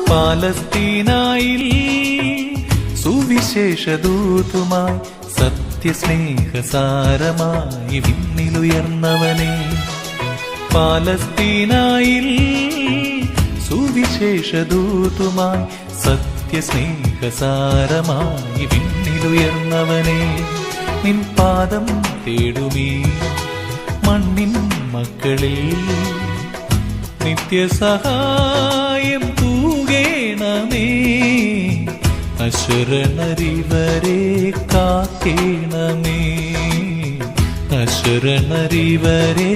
പാലസ്തീനായിൽ സുവിശേഷദൂതുമായി സത്യസ്നേഹസാരമായി വിണ്ണിലുയർന്നവനെ. പാലസ്തീനായിൽ സുവിശേഷദൂതുമായി സത്യസ്നേഹസാരമായി വിണ്ണിലുയർന്നവനെ. നിൻ പാദം തേടുമീ മണ്ണിൻ മക്കളിൽ നിത്യസഹായം തൂകേണമേ. അശരണരിവരെ കാക്കേണമേ, അശരണരിവരെ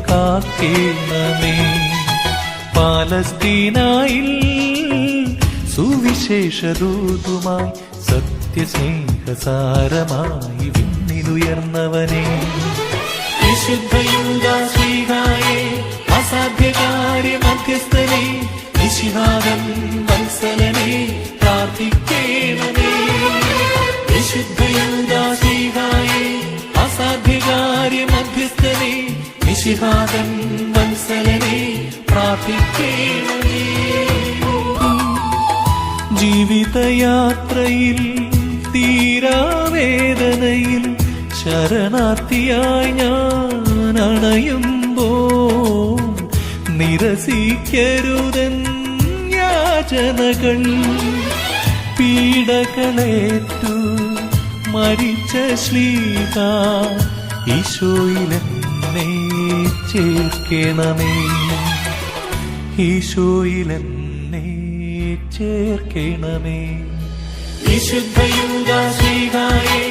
കാക്കേണമേ. പാലസ്തീനായിൽ സുവിശേഷദൂതുമായി സത്യസ്നേഹസാരമായി വിണ്ണിലുയർന്നവനെ. വിശുദ്ധ യൂദാശ്ലീഹായേ, അസാധ്യകാര്യ മധ്യസ്ഥനെ, മിശിഹാതൻ വത്സലനെ പ്രാർത്ഥിക്കേണമേ. വിശുദ്ധ യൂദാശ്ലീഹായേ, അസാധ്യകാര്യ മധ്യസ്ഥനെ, മിശിഹാതൻ വത്സലനെ പ്രാർത്ഥിക്കേണമേ. ജീവിതയാത്രയിൽ തീരാവേദനയിൽ ശരണാർത്ഥിയായി ഞാൻ അണയുമ്പോൾ നിരസിക്കരുതൻ യാചനകൾ. പീഡകളേറ്റു മരിച്ച ശ്ലീഹ ഈശോയിലെന്നെ ചേർക്കണമേ, ഈശോയിലെന്നെ ചേർക്കണമേ. വിശുദ്ധ യൂദാശ്ലീഹായേ,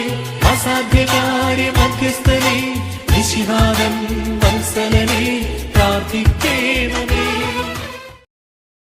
അസാധ്യകാര്യ മധ്യസ്ഥനെ, മിശിഹാതൻ വത്സലനെ പ്രാർത്ഥിക്കേണം.